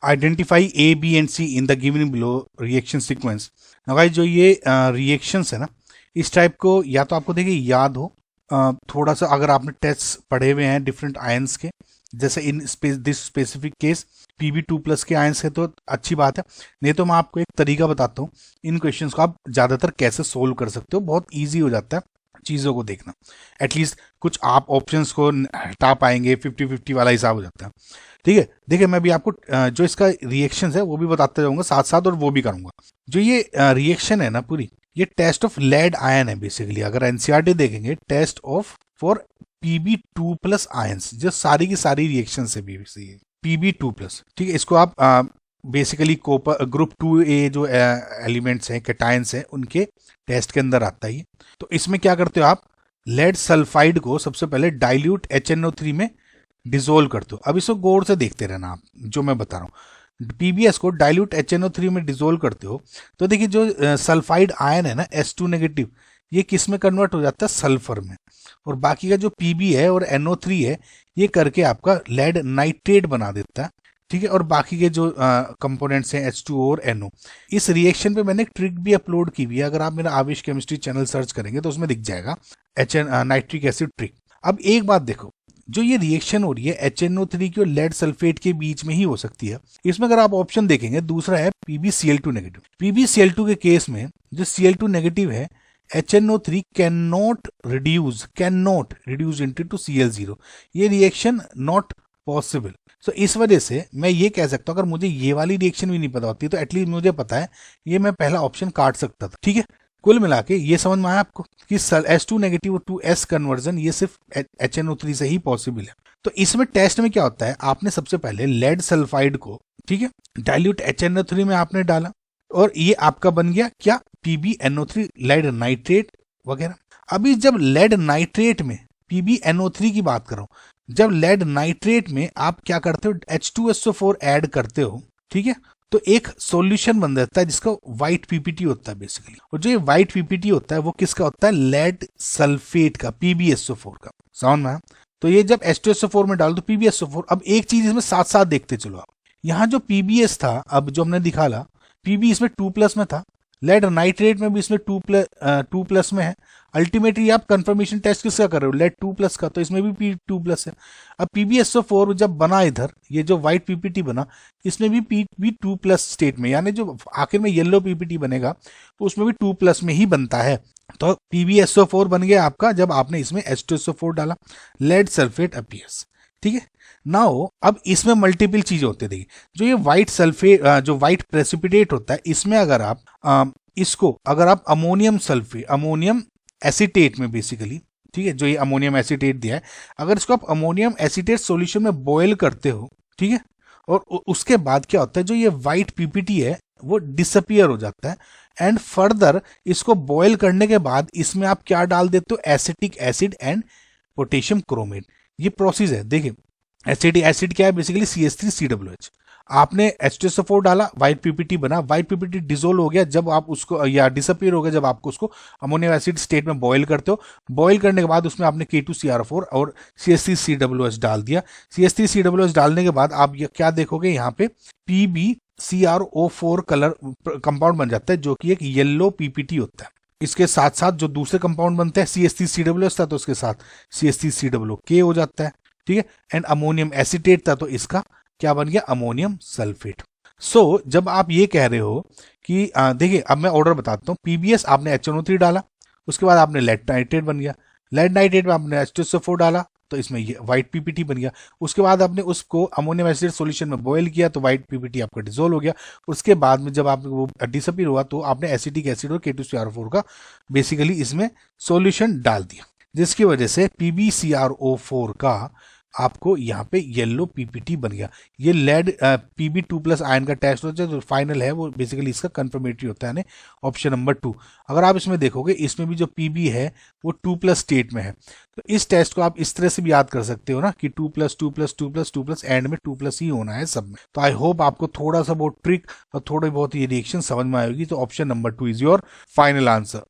Identify A B and C in the given below reaction sequence. Guys जो ये reactions है ना, इस टाइप को या तो आपको देखिए याद हो, थोड़ा सा अगर आपने टेस्ट पढ़े हुए हैं डिफरेंट आयंस के, जैसे in this specific case Pb2+ के आयंस है तो अच्छी बात है, नहीं तो मैं आपको एक तरीका बताता हूँ इन क्वेश्चंस को आप ज़्यादातर कैसे सोल्व कर सकते हो। बहुत ईजी हो जाता है चीज़ों को देखना, एटलीस्ट कुछ आप ऑप्शंस को हटा पाएंगे, 50-50 वाला हिसाब हो जाता है। ठीक है, देखिए मैं भी आपको जो इसका रिएक्शन है वो भी बताते जाऊंगा साथ साथ, और वो भी करूंगा। जो ये रिएक्शन है ना पूरी, ये टेस्ट ऑफ लेड आयन है बेसिकली। अगर एनसीईआरटी देखेंगे, test of for Pb2+ ions, जो सारी की सारी रिएक्शन है Pb2+। ठीक है, इसको आप बेसिकली कॉपर ग्रुप 2A जो एलिमेंट्स हैं, कैटायंस हैं, उनके टेस्ट के अंदर आता है। तो इसमें क्या करते हो आप, लेड सल्फाइड को सबसे पहले डाइल्यूट HNO3 में डिसोल्व करते हो। अब इसको गौर से देखते रहना आप, जो मैं बता रहा हूँ। PbS को डाइल्यूट HNO3 में डिसोल्व करते हो तो देखिए जो सल्फाइड आयन है ना S2-, ये किस में कन्वर्ट हो जाता है, सल्फर में। और बाकी का जो Pb है और NO3 है, ये करके आपका लेड नाइट्रेट बना देता है। ठीक है, और बाकी के जो कंपोनेंट्स हैं H2O और NO। इस रिएक्शन पे मैंने एक ट्रिक भी अपलोड की हुई है, अगर आप मेरा आवेश केमिस्ट्री चैनल सर्च करेंगे तो उसमें दिख जाएगा नाइट्रिक एसिड ट्रिक। अब एक बात देखो, जो ये रिएक्शन हो रही है HNO3 की और लेड सल्फेट के बीच में ही हो सकती है। इसमें अगर आप ऑप्शन देखेंगे, दूसरा है PbCl2-। PbCl2 के केस में जो Cl2- है, HNO3 cannot reduce into Cl0। ये रिएक्शन नॉट पॉसिबल। सो इस वजह से मैं ये कह सकता हूँ, अगर मुझे ये वाली रिएक्शन भी नहीं पता होती तो एटलीस्ट मुझे पता है ये मैं पहला ऑप्शन काट सकता था। ठीक है, कुल मिला के ये समझ में आया आपको कि S2- और 2S कन्वर्जन ये सिर्फ HNO3 से ही पॉसिबल है। तो इसमें टेस्ट में क्या होता है, आपने सबसे पहले लेड सल्फाइड को, ठीक है, डाइल्यूट HNO3 में आपने डाला और ये आपका बन गया क्या, PbNO3 लेड नाइट्रेट वगैरह। अभी जब लेड नाइट्रेट में PbNO3 की बात करो, जब लेड नाइट्रेट में आप क्या करते हो, H2SO4 ऐड करते हो, ठीक है, तो एक सॉल्यूशन बन जाता है जिसका व्हाइट PPT होता है बेसिकली। और जो ये व्हाइट PPT होता है वो किसका होता है, लेड सल्फेट का, PbSO4 का। समझ में? तो ये जब H2SO4 में डाल दो PbSO4। अब एक चीज इसमें साथ साथ देखते चलो आप, यहाँ जो PbS था, अब जो हमने दिखाला Pb इसमें 2+ में था, लेड नाइट्रेट में भी इसमें 2+ में है। अल्टीमेटली आप कंफर्मेशन टेस्ट किसका कर रहे हो, लेड 2+ का, तो इसमें भी 2+ है। अब PbSO4 जब बना इधर, ये जो व्हाइट PPT बना, इसमें भी Pb 2+ स्टेट में, यानी जो आखिर में येलो PPT बनेगा तो उसमें भी 2+ में ही बनता है। तो PbSO4 बन गया आपका जब आपने इसमें H2SO4 डाला, लेड सल्फेट अपीयर्स। ठीक है, नाउ अब इसमें मल्टीपल चीज होते, देखिए जो ये व्हाइट सल्फेट, जो व्हाइट प्रेसिपिटेट होता है, इसमें अगर आप इसको अगर आप अमोनियम एसीटेट में बेसिकली, ठीक है, जो ये अमोनियम एसीटेट दिया है, अगर इसको आप अमोनियम एसीटेट सॉल्यूशन में बॉयल करते हो, ठीक है, और उसके बाद क्या होता है, जो ये व्हाइट PPT है वो डिसअपियर हो जाता है। एंड फर्दर इसको बॉयल करने के बाद इसमें आप क्या डाल देते हो, acetic acid and potassium chromate. ये प्रोसेस है। देखिए एसिटिक एसिड क्या है, बेसिकली CH3COOH। आपने H2SO4 डाला, व्हाइट PPT बना, व्हाइट PPT डिसोल्व हो गया जब आप उसको, या डिसअपियर हो गया जब आपको उसको अमोनियम एसिड स्टेट में बॉयल करते हो। बॉयल करने के बाद उसमें आपने K2CR4 और CH3COOH डाल दिया। CH3COOH डालने के बाद आप क्या देखोगे, यहाँ पे PbCrO4 कलर कंपाउंड बन जाता है, जो कि एक येलो PPT होता है। इसके साथ साथ जो दूसरे कंपाउंड बनते हैं, CH3COOH था तो उसके साथ CH3COOK हो जाता है। ठीक है, एंड अमोनियम एसीटेट था तो इसका क्या बन गया, अमोनियम सल्फेट। सो जब आप ये कह रहे हो कि देखिए अब मैं ऑर्डर बताता हूँ, PbS आपने HNO3 डाला, उसके बाद आपने लेड नाइट्रेट बन गया, लेड नाइट्रेट में आपने H2SO4 डाला तो इसमें ये व्हाइट PPT बन गया। उसके बाद आपने उसको अमोनियम एसिड सॉल्यूशन में बॉयल किया तो व्हाइट PPT आपका डिसोल्व हो गया। उसके बाद में जब आप वो डिसअपीयर हुआ तो आपने एसिटिक एसिड और K2CR4 का बेसिकली इसमें सॉल्यूशन डाल दिया, जिसकी वजह से PbCrO4 का आपको यहाँ पे येलो PPT बन गया। ये लेड Pb2+ आयन का टेस्ट होता है, जो फाइनल है वो बेसिकली इसका कंफर्मेटरी होता है, ऑप्शन नंबर 2। अगर आप इसमें देखोगे, इसमें भी जो Pb है वो 2+ स्टेट में है। तो इस टेस्ट को आप इस तरह से भी याद कर सकते हो ना कि 2+2+2+2+ एंड में 2+ ही होना है सब में। तो आई होप आपको थोड़ा सा बहुत ट्रिक और थोड़ी बहुत ये रिएक्शन समझ में आएगी। तो option number 2 is your final answer.